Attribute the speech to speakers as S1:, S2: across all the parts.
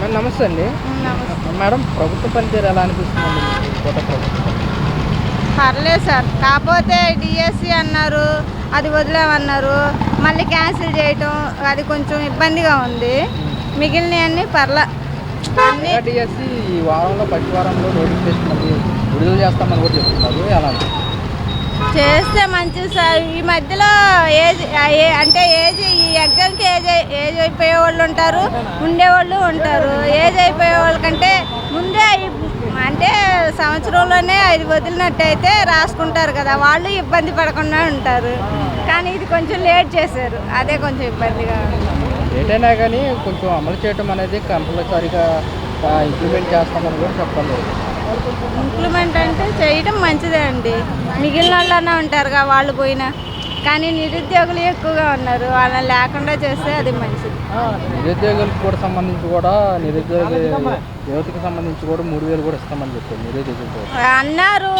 S1: Madam నమస్తే అండి.
S2: నమస్తే.
S1: మేడం ప్రభుత్వ పనితీరు ఎలా అనిపిస్తుందండి మీకు? కొత్త ప్రభుత్వం
S2: పర్లేదు సార్. కాకపోతే డిఎస్సి అన్నారు, అది వదిలేమన్నారు, మళ్ళీ క్యాన్సిల్ చేయటం అది కొంచెం ఇబ్బందిగా ఉంది. మిగిలినవన్నీ అన్నీ
S1: డిఎస్సి ఈ వారంలో ఫస్ట్ వారంలో నోటిఫికేషన్ మళ్ళీ విడుదల చేస్తామని కూడా చెప్తున్నారు. ఎలా అనిపిస్తుంది?
S2: చేస్తే మంచిది సార్. ఈ మధ్యలో ఈ ఎగ్జామ్కి ఏజ్ అయిపోయే వాళ్ళు ఉంటారు, ఉండేవాళ్ళు ఉంటారు. ఏజ్ అయిపోయే వాళ్ళకంటే ముందే అంటే సంవత్సరంలోనే అది వదిలినట్టయితే రాసుకుంటారు కదా, వాళ్ళు ఇబ్బంది పడకుండా ఉంటారు. కానీ ఇది కొంచెం లేట్ చేశారు, అదే కొంచెం ఇబ్బందిగా ఉంది.
S1: ఏటైనా కానీ కొంచెం అమలు చేయడం అనేది కంపల్సరీగా ఇంప్లిమెంట్ చేస్తామని కూడా చెప్పాలి.
S2: ఇంప్లిమెంట్ అంటే చేయడం మంచిదే అండి. మిగిలిన వాళ్ళన్నా ఉంటారుగా, వాళ్ళు పోయినా. కానీ నిరుద్యోగులు ఎక్కువగా ఉన్నారు, వాళ్ళని లేకుండా చేస్తే అది మంచిది.
S1: నిరుద్యోగులకు కూడా సంబంధించి కూడా యువతకి సంబంధించి కూడా 3,000 కూడా ఇస్తామని చెప్పారు నిరుద్యోగులు
S2: అన్నారు.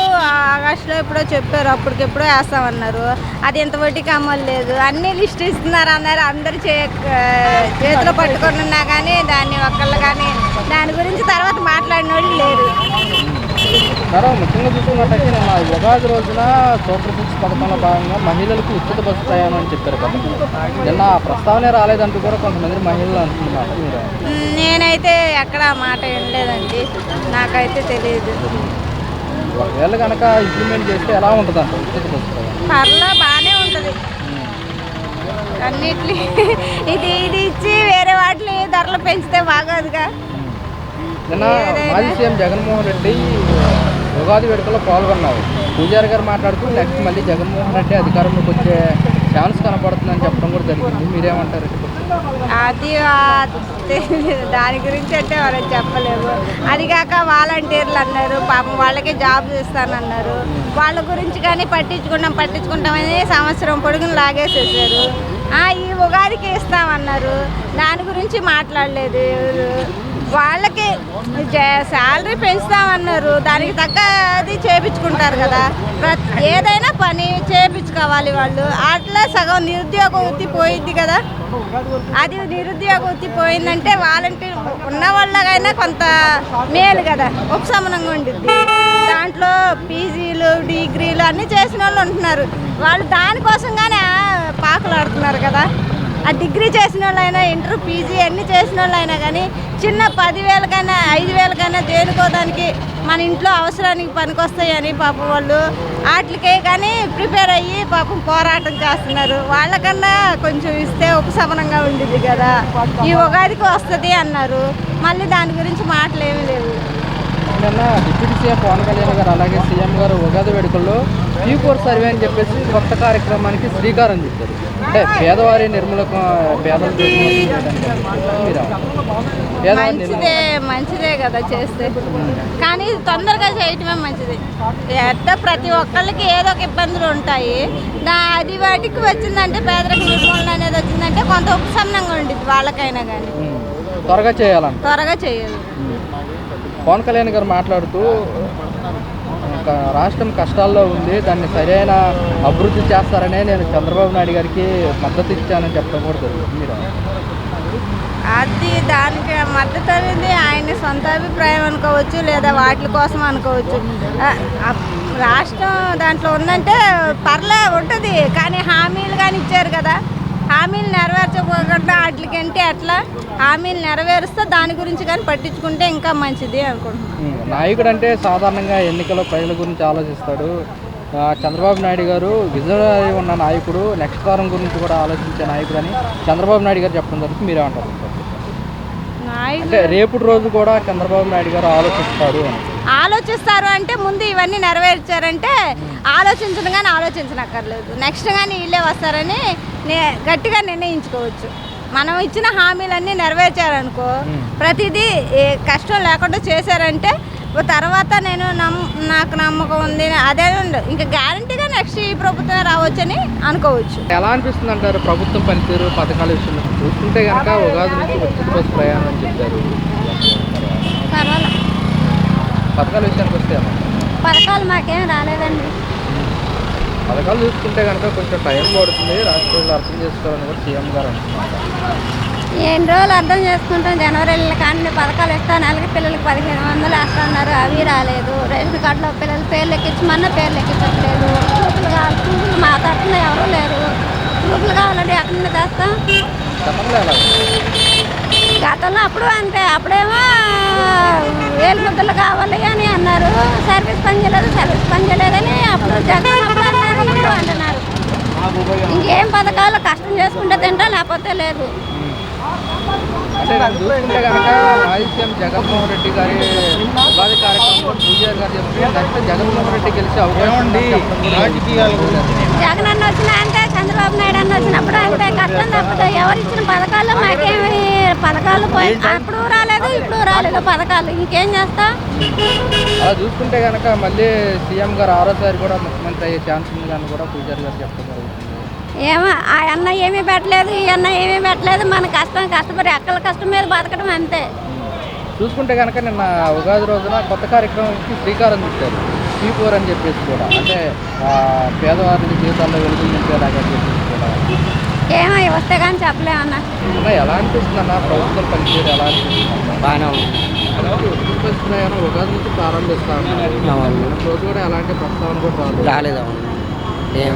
S2: ఆగస్టులో ఎప్పుడో చెప్పారు, అప్పటికెప్పుడో వేస్తామన్నారు. అది ఎంత వడ్డీకి అమలు లేదు. అన్ని లిస్ట్ ఇస్తున్నారు అన్నారు. అందరు చేతిలో పట్టుకొని ఉన్నా కానీ దాన్ని ఒక్కళ్ళు కానీ దాని గురించి తర్వాత మాట్లాడిన వాళ్ళు లేరు.
S1: మేడం ముఖ్యంగా చూసుకున్నట్టయితే నిన్న ఉగాది రోజున సూపర్ సిక్స్ పథకంలో భాగంగా మహిళలకు ఉచిత బస్సు ప్రయాణం అని చెప్పారు కదా. నిన్న ప్రస్తావనే రాలేదంటూ కూడా కొంతమంది మహిళలు అంటున్నారు. మీరు
S2: నేనైతే ఎక్కడ మాట వినలేదండి, నాకైతే తెలియదు.
S1: ఒకవేళ కనుక ఇంప్లిమెంట్ చేస్తే ఎలా ఉంటుంది అంట ఉచిత బస్సు ప్రయాణం?
S2: బాగానే ఉంటుంది. అన్నిటి ఇది ఇచ్చి వేరే వాటిని ధరలు పెంచితే బాగోదుగా.
S1: నిన్న మాజీ సీఎం జగన్మోహన్ రెడ్డి ఉగాది వేడుకలో పాల్గొన్నారు. పూజారి గారు మాట్లాడుతూ నెక్స్ట్ మళ్ళీ జగన్మోహన్ రెడ్డి అధికారంలోకి వచ్చే ఛాన్స్ కనపడుతుందని చెప్పడం కూడా జరిగింది. మీరేమంటారు?
S2: అది దాని గురించి అంటే వాళ్ళకి చెప్పలేము. అది కాక వాలంటీర్లు అన్నారు, పాపం వాళ్ళకే జాబ్స్ ఇస్తానన్నారు. వాళ్ళ గురించి కానీ పట్టించుకుంటామని సంవత్సరం పొడుగును లాగేసేసారు. ఈ ఉగాదికి ఇస్తామన్నారు, దాని గురించి మాట్లాడలేదు. వాళ్ళకి శాలరీ పెంచుతామన్నారు, దానికి తగ్గ అది చేయించుకుంటారు కదా. ఏదైనా పని చేయించుకోవాలి వాళ్ళు. అట్లా సగం నిరుద్యోగ వృత్తి పోయింది కదా. అది నిరుద్యోగ వృత్తి పోయిందంటే వాలంటీర్ ఉన్న వాళ్ళకైనా కొంత మేలు కదా, ఉపశమనంగా ఉంటుంది. దాంట్లో పీజీలు డిగ్రీలు అన్నీ చేసిన వాళ్ళు ఉంటున్నారు. వాళ్ళు దానికోసంగానే పాకులాడుతున్నారు కదా. ఆ డిగ్రీ చేసిన వాళ్ళైనా, ఇంటర్ పీజీ అన్నీ చేసిన వాళ్ళైనా కానీ చిన్న 10,000కైనా 5,000కైనా దేనికోదానికి మన ఇంట్లో అవసరానికి పనికొస్తాయని పాపం వాళ్ళు వాటికే కానీ ప్రిపేర్ అయ్యి పాపం పోరాటం చేస్తున్నారు. వాళ్ళకన్నా కొంచెం ఇస్తే ఉపశమనంగా ఉండేది కదా. ఈ ఉగాదికి వస్తుంది అన్నారు, మళ్ళీ దాని గురించి మాటలు ఏమీ లేవు.
S1: నిన్న డిప్యూటీ సీఎం పవన్ కళ్యాణ్ గారు అలాగే సీఎం గారు ఉగాది వేడుకల్లో P4 సర్వే అని చెప్పేసి కొత్త కార్యక్రమానికి శ్రీకారం చుట్టారు. అంటే పేదవారి నిర్మూలన
S2: మంచిదే కదా చేస్తే, కానీ తొందరగా చేయటమే మంచిది. ప్రతి ఒక్కళ్ళకి ఏదో ఒక ఇబ్బందులు ఉంటాయి. అది వాటికి వచ్చిందంటే పేదరిక నిర్మూలన అనేది వచ్చిందంటే కొంత ఉపశమనంగా ఉంటుంది వాళ్ళకైనా కానీ.
S1: త్వరగా
S2: చేయాలి.
S1: పవన్ కళ్యాణ్ గారు మాట్లాడుతూ రాష్ట్రం కష్టాల్లో ఉంది, దాన్ని సరైన అభివృద్ధి చేస్తారనే నేను చంద్రబాబు నాయుడు గారికి మద్దతు ఇచ్చానని చెప్పడం కూడా జరుగుతుంది. మీరు
S2: అది దానికి మద్దతు అనేది ఆయన సొంత అభిప్రాయం అనుకోవచ్చు, లేదా వాటి కోసం అనుకోవచ్చు. రాష్ట్రం దాంట్లో ఉందంటే ఉంటుంది, కానీ హామీలు కానీ ఇచ్చారు కదా. హామీలు నెరవేర్చకుండా వాటికంటే అట్లా హామీలు నెరవేరుస్తే దాని గురించి కానీ పట్టించుకుంటే ఇంకా మంచిది అనుకుంటున్నాను.
S1: నాయకుడు అంటే సాధారణంగా ఎన్నికల్లో ప్రజల గురించి ఆలోచిస్తాడు. చంద్రబాబు నాయుడు గారు విజనరీ ఉన్న నాయకుడు, నెక్స్ట్ వారం గురించి కూడా ఆలోచించే నాయకుడు అని చంద్రబాబు నాయుడు గారు చెప్పడం జరుగుతుంది. మీరేమంటారు? అంటే రేపటి రోజు కూడా చంద్రబాబు నాయుడు గారు ఆలోచిస్తారు
S2: అంటే ముందు ఇవన్నీ నెరవేర్చారంటే ఆలోచించనక్కర్లేదు. నెక్స్ట్ కానీ వీళ్ళే వస్తారని గట్టిగా నిర్ణయించుకోవచ్చు. మనం ఇచ్చిన హామీలన్నీ నెరవేర్చారనుకో, ప్రతిదీ కష్టం లేకుండా చేశారంటే తర్వాత నాకు నమ్మకం ఉంది, అదే ఇంకా గ్యారంటీగా నెక్స్ట్ ఈ ప్రభుత్వమే రావచ్చని అనుకోవచ్చు.
S1: ఎలా అనిపిస్తుంది అంటారు ప్రభుత్వం పనితీరు పథకాల విషయంలో చూసుకుంటే కనుక ఉగాది నుంచి ఉచిత బస్సు ప్రయాణం అని చెప్పారు. పథకాల విషయానికి వస్తే
S2: పథకాలు మాకేం రాలేదండి.
S1: పథకాలు చూసుకుంటే కనుక కొంచెం టైం పడుతుంది, రాష్ట్రంలో అర్థం చేసుకోవాలని కూడా సీఎం గారు అంటున్నారు.
S2: ఎన్ని రోజులు అర్థం చేసుకుంటాం. జనవరి కానీ పథకాలు ఇస్తా, నెలకి పిల్లలకి 1500 వేస్తున్నారు, అవి రాలేదు. రేషన్ కార్డులో పిల్లలు పేర్లు ఎక్కించమన్నా పేర్లు ఎక్కించట్లేదు. ప్రూఫ్లు కావాలి, ప్రూఫ్లు మా తరఫున ఎవరూ లేరు. ప్రూఫ్లు కావాలంటే ఎక్కడి నుండి తెస్తాం?
S1: గతంలో ఎలా ఉంది?
S2: గతంలో అప్పుడు అంతే, అప్పుడేమో వేలు ముద్దలు కావాలి అని అన్నారు. సర్వీస్ పని చేయలేదని అప్పుడు జగన్ అప్పుడు అన్నారు, ఇప్పుడు అంటున్నారు. ఇంకేం పథకాలు కష్టం చేసుకుంటే తింటా, లేకపోతే లేదు.
S1: అంటే నేను చూసుకుంటే కనుక మాజీ సీఎం జగన్మోహన్ రెడ్డి గారి ఉగాది కార్యక్రమంలో పూజారి గారు చెప్తే నెక్స్ట్ జగన్మోహన్ రెడ్డి గెలిచే అవకాశం ఉంది.
S2: జగన్ అన్న వచ్చినా అంతే, చంద్రబాబు నాయుడు అన్న వచ్చినప్పుడు అంతే. కష్టం తప్పదు. ఎవరు ఇచ్చిన పథకాలు మాకేమి పథకాలు పోయి అప్పుడు రాలేదు, ఇప్పుడు రాలేదు పథకాలు. ఇంకేం చేస్తా?
S1: అలా చూసుకుంటే కనుక మళ్ళీ సీఎం గారు ఆరోసారి కూడా ముఖ్యమంత్రి అయ్యే ఛాన్స్ ఉంది అని కూడా పూజారి గారు చెప్పడం జరుగుతుంది.
S2: ఏమో ఆ అన్న ఏమీ పెట్టలేదు, ఈ అన్న ఏమీ పెట్టలేదు. మన కష్టపడి అక్కల కష్టం మీద బతకడం అంతే.
S1: చూసుకుంటే కనుక నిన్న ఉగాది రోజున కొత్త కార్యక్రమానికి శ్రీకారం చుట్టారు. P4 అని చెప్పేసి కూడా, అంటే పేదవారి జీవితాల్లో వెలుగులు నింపేలాగా చెప్పేసి కూడా.
S2: ఏమో వస్తే కానీ చెప్పలేమన్నా.
S1: అన్న ఎలా అనిపిస్తుంది అన్న ప్రభుత్వం పనిచేయడం ఎలా అనిపిస్తుంది?
S3: బాగానే ఉంది.
S1: ఉద్యోగస్తులైనా ఉగాది నుంచి ప్రారంభిస్తా ఉన్నారు. రోజు కూడా ఎలాంటి ప్రస్తావన కూడా
S3: రాలేదు. ఏం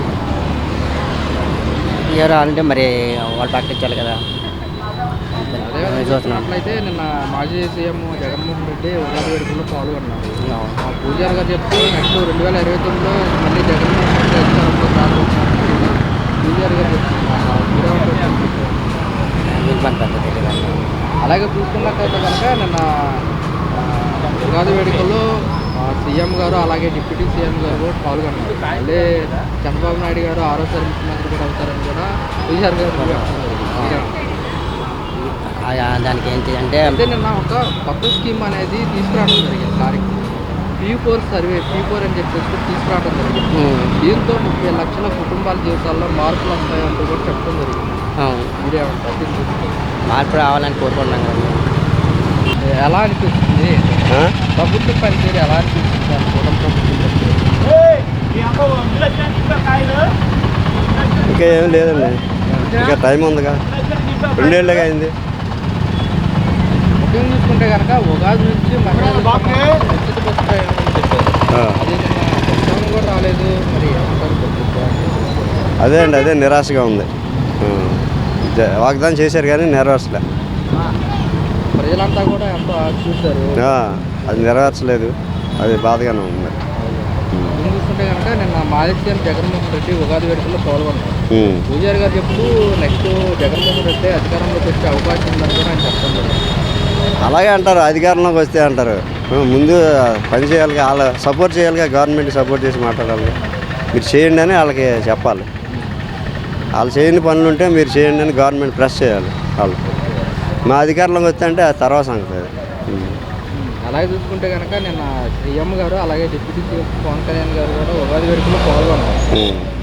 S3: ఎవరు అంటే మరి వాళ్ళు ప్రకటించాలి కదా.
S1: చూసినట్లయితే నిన్న మాజీ సీఎం జగన్మోహన్ రెడ్డి ఉగాది వేడుకల్లో పాల్గొన్నారు. పూజారి గారు చెప్తూ నెక్స్ట్ 2029లో మళ్ళీ జగన్మోహన్ రెడ్డి అధికారంలో ప్రారంభించారు. పూజారి గారు చెప్తున్నారు. అలాగే చూసుకున్నట్లయితే కనుక నిన్న ఉగాది వేడుకల్లో సీఎం గారు అలాగే డిప్యూటీ సీఎం గారు కూడా పాల్గొన్నారు. మళ్ళీ చంద్రబాబు నాయుడు గారు ఆరోసారి ముఖ్యమంత్రి కూడా అవుతారని కూడా పూజారి గారు
S3: దానికి ఏంటి అంటే
S1: నిన్న ఒక కొత్త స్కీమ్ అనేది తీసుకురావడం జరిగింది. కార్యక్రమం P4 సర్వే, P4 అని చెప్పేసి తీసుకురావడం జరిగింది. దీంతో 30 లక్షల కుటుంబాల జీవితాల్లో మార్పులు వస్తాయంటూ కూడా చెప్పడం జరిగింది.
S3: మార్పు రావాలని కోరుకుంటున్నాం కదా.
S1: ఎలా అనిపిస్తుంది ప్రభుత్వ పనితీరు? ఎలా అనిపిస్తుంది అనుకోవడం ప్రభుత్వం?
S4: ఇంకా ఏం లేదండి, ఇంకా టైం ఉందిగా, 2 ఏళ్ళగా అయింది.
S1: ముఖ్యంగా చూసుకుంటే కనుక ఉగాది నుంచి మహిళలు ఉచిత బస్సు ప్రయాణం చెప్పారు. అది ప్రస్తావన కూడా రాలేదు. మరి
S4: అదే అండి, అదే నిరాశగా ఉంది. వాగ్దానం చేశారు కానీ నెరవేర్చలే.
S1: ప్రజలంతా కూడా ఎంతో చూశారు,
S4: అది నెరవేర్చలేదు. అది బాధగానే ఉంది.
S1: చూసుకుంటే కనుక నిన్న మాజీ సీఎం జగన్మోహన్ రెడ్డి ఉగాది వేడుకల్లో పాల్గొన్నారు. పూజారి గారు చెప్తూ నెక్స్ట్ జగన్మోహన్ రెడ్డి అధికారంలోకి వచ్చే అవకాశం ఉందని కూడా ఆయన చెప్పడం.
S4: అలాగే అంటారు, అధికారంలోకి వస్తే అంటారు. ముందు పని చేయాలిగా, వాళ్ళ సపోర్ట్ చేయాలిగా, గవర్నమెంట్ సపోర్ట్ చేసి మాట్లాడాలి. మీరు చేయండి అని వాళ్ళకి చెప్పాలి. వాళ్ళు చేయని పనులు ఉంటే మీరు చేయండి అని గవర్నమెంట్ ప్రెస్ చేయాలి. వాళ్ళు మా అధికారంలోకి వస్తే అంటే అది తర్వాత సంగతి.
S1: అలాగే చూసుకుంటే కనుక నిన్న సీఎం గారు అలాగే డిప్యూటీ సీఎం పవన్ కళ్యాణ్ గారు కూడా ఉగాది వేడుకల్లో పాల్గొన్నారు.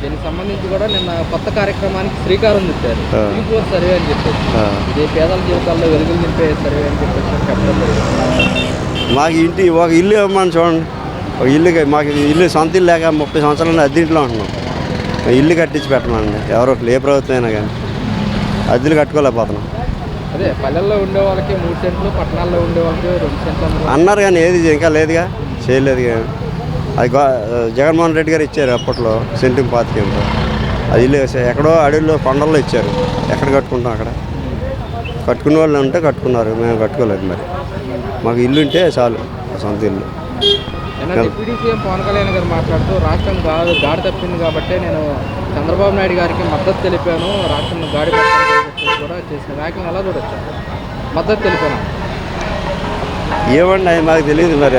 S1: దీనికి సంబంధించి కూడా నిన్న కొత్త కార్యక్రమానికి శ్రీకారం చుట్టారు. P4 సర్వే అని చెప్పేసి, ఇది పేదల జీవితాల్లో వెలుగులు నింపే సర్వే అని చెప్పేసి చెప్పడం జరిగింది.
S4: మాకు ఒక ఇల్లు ఇవ్వమని చూడండి. ఒక ఇల్లు, మాకు ఇల్లు సొంత ఇల్లు లేక 30 సంవత్సరాలు అద్దెంట్లో ఉంటున్నాం. ఇల్లు కట్టించి పెట్టమండి. ఎవరో ఏ ప్రభుత్వం అయినా కానీ అద్దెలు కట్టుకోలేకపోతున్నాం.
S1: అదే పల్లెల్లో ఉండే వాళ్ళకి 3 సెంట్లు, పట్టణాల్లో ఉండే వాళ్ళకి 2 సెంట్లు
S4: అన్నారు కానీ ఏది ఇంకా లేదుగా, చేయలేదుగా. అది జగన్మోహన్ రెడ్డి గారు ఇచ్చారు అప్పట్లో సెంటింగ్ 25. అది ఇల్లు ఎక్కడో అడవిలో కొండల్లో ఇచ్చారు. ఎక్కడ కట్టుకుంటాం అక్కడ. కట్టుకునే వాళ్ళు ఉంటే కట్టుకున్నారు, మేము కట్టుకోలేదు. మరి మాకు ఇల్లు ఉంటే చాలు, సొంత ఇల్లు.
S1: డిప్యూటీ సీఎం పవన్ కళ్యాణ్ గారు మాట్లాడుతూ రాష్ట్రం గాడి తప్పింది కాబట్టి నేను చంద్రబాబు నాయుడు గారికి మద్దతు తెలిపాను, రాష్ట్రం గాడి పట్టిందని కూడా చేసిన వ్యాఖ్యలు ఎలా చూడొచ్చు? మద్దతు తెలిపాను
S4: ఏమండి, అది మాకు తెలియదు. మరి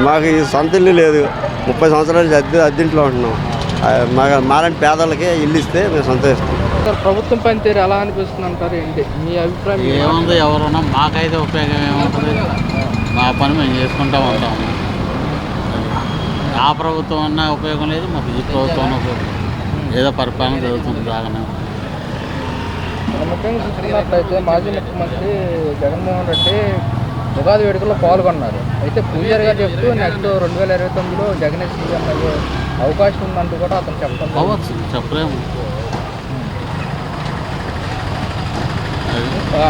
S4: మాకు సొంత ఇల్లు లేదు. 30 సంవత్సరాల నుంచి అద్దెంట్లో ఉంటున్నాం. మాలాంటి పేదలకే ఇల్లు ఇస్తే మేము సంతోషిస్తాం.
S1: సార్, ప్రభుత్వం పనితీరు ఎలా అనిపిస్తుంది అంటారు? ఏంటి మీ అభిప్రాయం?
S5: ఏముంది, ఎవరున్నా మాకైతే ఉపయోగం ఏముంటుంది. మా పని మేము చేసుకుంటూ ఉంటాము. ఆ ప్రభుత్వం అన్నా ఉపయోగం లేదు, మాకు ఈ ప్రభుత్వం ఉపయోగం. ఏదో పరిపాలన జరుగుతుంది బాగానే.
S1: ముఖ్యంగా చూసుకున్నట్లయితే మాజీ ముఖ్యమంత్రి జగన్మోహన్ రెడ్డి ఉగాది వేడుకల్లో పాల్గొన్నారు. అయితే పూజారి గారు చెప్తూ నెక్స్ట్ 2029లో జగన్ సీఎం అయ్యే అవకాశం ఉందంటూ కూడా అతను చెప్పడం
S5: అవ్వచ్చు, చెప్పలేము.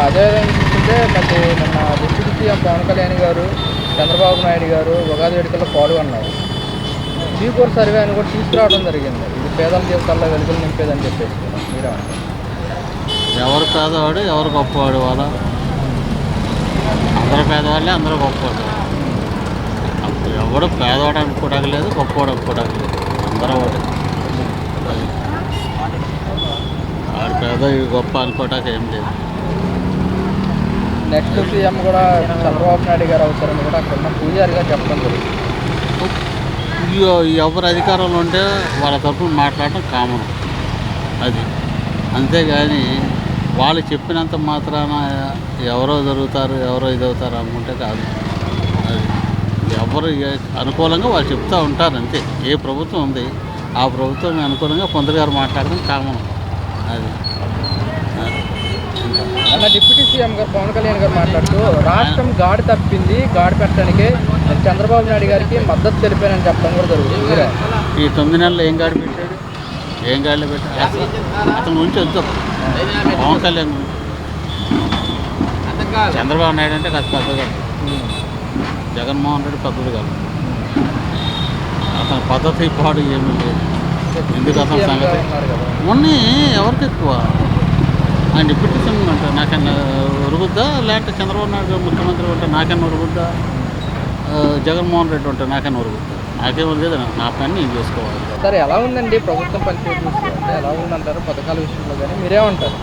S1: అదేవిధంగా చూస్తుంటే మరి నిన్న డిప్యూటీ సీఎం పవన్ కళ్యాణ్ గారు చంద్రబాబు నాయుడు గారు ఉగాది వేడుకల్లో పాల్గొన్నారు. బీ4 సర్వే అని కూడా తీసుకురావడం జరిగింది. ఇది పేదల జీవితాల్లో వెలుగులు నింపేదని చెప్పేసి మీరే అంటారు.
S5: ఎవరు పేదవాడు ఎవరు గొప్పవాడు వాళ్ళ అందరూ పేదవాళ్ళే అందరూ గొప్పవాడు. అప్పుడు ఎవడు పేదవాడు అనుకోవడానికి లేదు గొప్పవాడు అనుకోవడానికి లేదు అందరూ వాడు. ఆడు పేద గొప్ప అనుకోవటానికి ఏం లేదు.
S1: నెక్స్ట్ సీఎం కూడా చంద్రబాబు నాయుడు గారు అవుతారని కూడా అక్కడ ఉన్న పూజారిగా చెప్పడం జరిగింది.
S5: ఎవరు అధికారంలో ఉంటే వాళ్ళ తరఫున మాట్లాడటం కామన్ అది. అంతేగాని వాళ్ళు చెప్పినంత మాత్రాన ఎవరో జరుగుతారు ఎవరో ఇదవుతారు అనుకుంటే కాదు. అది ఎవరు అనుకూలంగా వాళ్ళు చెప్తూ ఉంటారు అంతే. ఏ ప్రభుత్వం ఉంది ఆ ప్రభుత్వం అనుకూలంగా పొందరు గారు మాట్లాడడం కామన్ అది.
S1: అన్న డిప్యూటీ సీఎం గారు పవన్ కళ్యాణ్ గారు మాట్లాడుతూ రాష్ట్రం గాడి తప్పింది, గాడి పెట్టడానికి చంద్రబాబు నాయుడు గారికి మద్దతు తెలిపానని చెప్పడం కూడా జరుగుతుంది.
S5: ఈ 9 నెలలు ఏం గాడి పెట్టాడు? ఏం గాడిలో పెట్టాడు? అతని గురించి వద్దు. పవన్ కళ్యాణ్ గురించి చంద్రబాబు నాయుడు అంటే కాదు పెద్దగా, జగన్మోహన్ రెడ్డి పెద్దది కాదు. అతని పద్ధతి పాడు ఏమీ లేదు. ఎందుకు అతని సంగతి మొన్నీ ఎవరికి ఎక్కువ ఆయన డిప్యూటీ సీఎం అంటే నాకన్నా ఉరుగుద్దా, లేకపోతే చంద్రబాబు నాయుడు ముఖ్యమంత్రి ఉంటే నాకన్నా ఉరుగుద్దా, జగన్మోహన్ రెడ్డి ఉంటే నాకన్నా ఉరుగుద్దా? నాకేమో లేదు, నా పని నేను చేసుకోవాలి.
S1: సరే ఎలా ఉందండి ప్రభుత్వం పనితీరు చూస్తే అంటే ఎలా ఉందంటారు పథకాల విషయంలో? కానీ మీరేమంటారు?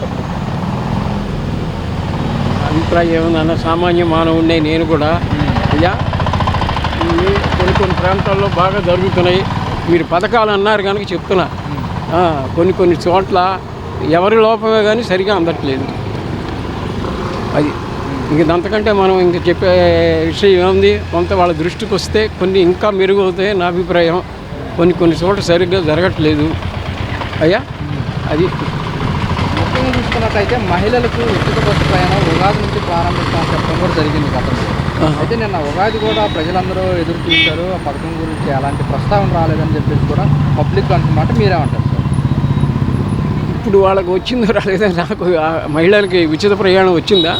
S6: అభిప్రాయం ఏముందన్న సామాన్య మానవుడినే నేను కూడా. అయ్యా కొన్ని ప్రాంతాల్లో బాగా జరుగుతున్నాయి. మీరు పథకాలు అన్నారు కనుక చెప్తున్నా. కొన్ని చోట్ల ఎవరి లోపమే కానీ సరిగా అందట్లేదు. అది ఇంక అంతకంటే మనం ఇంక చెప్పే విషయం ఏముంది? కొంత వాళ్ళ దృష్టికి వస్తే కొన్ని ఇంకా మెరుగవుతాయి నా అభిప్రాయం. కొన్ని చోట్ల సరిగ్గా జరగట్లేదు అయ్యా. అది
S1: ముఖ్యంగా చూసుకున్నట్లయితే మహిళలకు ఉచిత బస్సు ప్రయాణం ఉగాది నుంచి ప్రారంభిస్తామని చెప్పడం కూడా జరిగింది గతంలో. అయితే నిన్న ఉగాది కూడా ప్రజలందరూ ఎదురు చూశారు. ఆ పథకం గురించి అలాంటి ప్రస్తావన రాలేదని చెప్పేసి కూడా పబ్లిక్ అంటున్నమాట. మీరేమంటారు సార్?
S6: ఇప్పుడు వాళ్ళకి వచ్చిందో రాలేదా? నాకు మహిళలకి ఉచిత ప్రయాణం వచ్చిందా?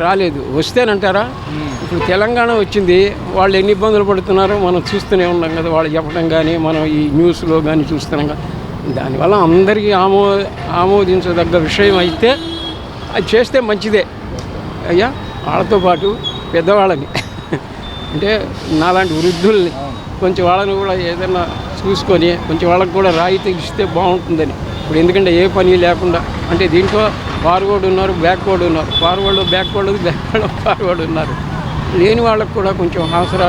S6: రాలేదు. వస్తేనంటారా? ఇప్పుడు తెలంగాణ వచ్చింది. వాళ్ళు ఎన్ని ఇబ్బందులు పడుతున్నారో మనం చూస్తూనే ఉన్నాం కదా. వాళ్ళు చెప్పడం కానీ మనం ఈ న్యూస్లో కానీ చూస్తున్నాం కదా. దానివల్ల అందరికీ ఆమోదించదగ్గ విషయం అయితే అది చేస్తే మంచిదే అయ్యా. వాళ్ళతో పాటు పెద్దవాళ్ళని అంటే నాలాంటి వృద్ధుల్ని కొంచెం వాళ్ళని కూడా ఏదైనా చూసుకొని కొంచెం వాళ్ళకి కూడా రాయితీ ఇస్తే బాగుంటుందని. ఇప్పుడు ఎందుకంటే ఏ పని లేకుండా అంటే దీంట్లో ఫార్వర్డ్ ఉన్నారు, బ్యాక్వర్డ్ ఉన్నారు. ఫార్వర్డ్ ఉన్నారు. లేని వాళ్ళకు కూడా కొంచెం ఆసరా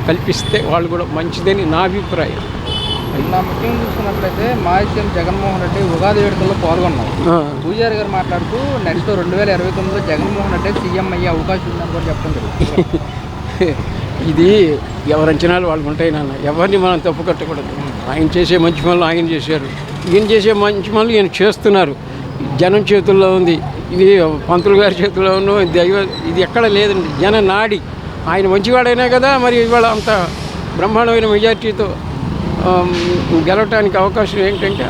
S6: కల్పిస్తే వాళ్ళు కూడా మంచిదని నా అభిప్రాయం.
S1: నా ముఖ్యంగా చూసుకున్నట్లయితే మాజీ సీఎం జగన్మోహన్ రెడ్డి ఉగాది వేడుకల్లో పాల్గొన్నారు. పూజారి గారు మాట్లాడుతూ నెక్స్ట్ 2029లో జగన్మోహన్ రెడ్డి సీఎం అయ్యే అవకాశం ఉందని కూడా చెప్పడం జరుగుతుంది.
S6: ఇది ఎవరి అంచనాలు వాళ్ళు ఉంటాయి నాన్న. ఎవరిని మనం తప్పు కట్టకూడదు. ఆయన చేసే మంచి పనులు ఆయన చేశారు, ఈయన చేసే మంచి పనులు ఈయన చేస్తున్నారు. జనం చేతుల్లో ఉంది ఇది, పంతులు గారి చేతుల్లో ఉన్న ఇది ఎక్కడ లేదండి. జన నాడి ఆయన మంచివాడైనా కదా మరి ఇవాళ అంత బ్రహ్మాండమైన మెజార్టీతో గెలవటానికి అవకాశం ఏంటంటే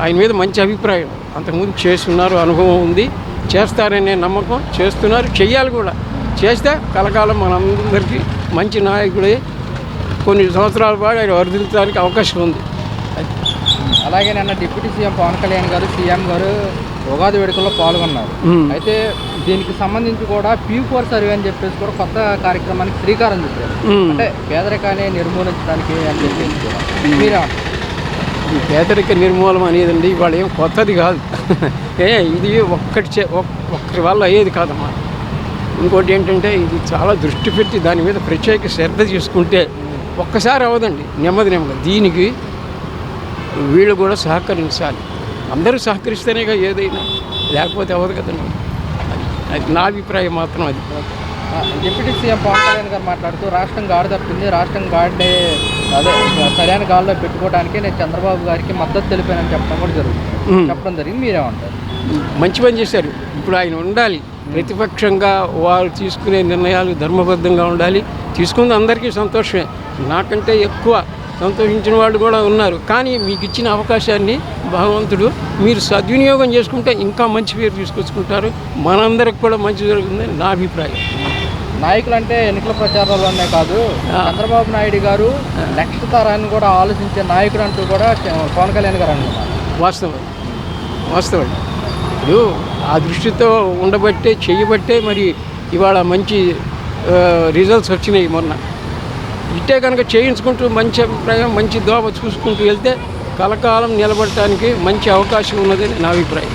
S6: ఆయన మీద మంచి అభిప్రాయం అంతకుముందు చేస్తున్నారు, అనుభవం ఉంది, చేస్తారనే నమ్మకం, చేస్తున్నారు, చెయ్యాలి కూడా. చేస్తే కలకాలం మనందరికీ మంచి నాయకుడే కొన్ని సంవత్సరాల పాటు ఆయన వర్ధించడానికి అవకాశం ఉంది.
S1: అలాగే నిన్న డిప్యూటీ సీఎం పవన్ కళ్యాణ్ గారు సీఎం గారు ఉగాది వేడుకల్లో పాల్గొన్నారు. అయితే దీనికి సంబంధించి కూడా P4 సర్వే అని చెప్పేసి కూడా కొత్త కార్యక్రమానికి శ్రీకారం చుట్టారు. అంటే పేదరికాన్ని నిర్మూలించడానికి అని చెప్పేసి మీరే
S6: ఈ పేదరిక నిర్మూలన అనేదండి ఇవాళ ఏం కొత్తది కాదు. ఇది ఒక్కరి వల్ల అయ్యేది కాదమ్మా. ఇంకోటి ఏంటంటే ఇది చాలా దృష్టి పెట్టి దాని మీద ప్రత్యేక శ్రద్ధ తీసుకుంటే ఒక్కసారి అవ్వదండి. నెమ్మది దీనికి వీళ్ళు కూడా సహకరించాలి. అందరూ సహకరిస్తేనేగా ఏదైనా, లేకపోతే అవ్వదు కదండి. అది నా అభిప్రాయం మాత్రం. అది
S1: డిప్యూటీ సీఎం పవన్ కళ్యాణ్ గారు మాట్లాడుతూ రాష్ట్రం గాడి తప్పింది, రాష్ట్రం గాడిని సరైన గాడిలో పెట్టుకోవడానికి నేను చంద్రబాబు గారికి మద్దతు తెలిపానని చెప్పడం జరిగింది. మీరేమంటారు?
S6: మంచి పని చేశారు. ఇప్పుడు ఆయన ఉండాలి ప్రతిపక్షంగా. వారు తీసుకునే నిర్ణయాలు ధర్మబద్ధంగా ఉండాలి. తీసుకుంది అందరికీ సంతోషమే. నాకంటే ఎక్కువ సంతోషించిన వాళ్ళు కూడా ఉన్నారు. కానీ మీకు ఇచ్చిన అవకాశాన్ని భగవంతుడు మీరు సద్వినియోగం చేసుకుంటే ఇంకా మంచి పేరు తీసుకొచ్చుకుంటారు, మనందరికి కూడా మంచి జరుగుతుందని నా అభిప్రాయం.
S1: నాయకులు అంటే ఎన్నికల ప్రచారాల్లోనే కాదు, చంద్రబాబు నాయుడు గారు నెక్స్ట్ తరాన్ని కూడా ఆలోచించే నాయకుడు అంటూ కూడా పవన్ కళ్యాణ్ గారు అంటున్నారు.
S6: వాస్తవం. ఇప్పుడు ఆ దృష్టితో ఉండబట్టే చేయబట్టే మరి ఇవాళ మంచి రిజల్ట్స్ వచ్చినాయి. మొన్న ఇట్టే కనుక చేయించుకుంటూ మంచి అభిప్రాయం, మంచి దోవ చూసుకుంటూ వెళ్తే కలకాలం నిలబడటానికి మంచి అవకాశం ఉన్నదని నా అభిప్రాయం.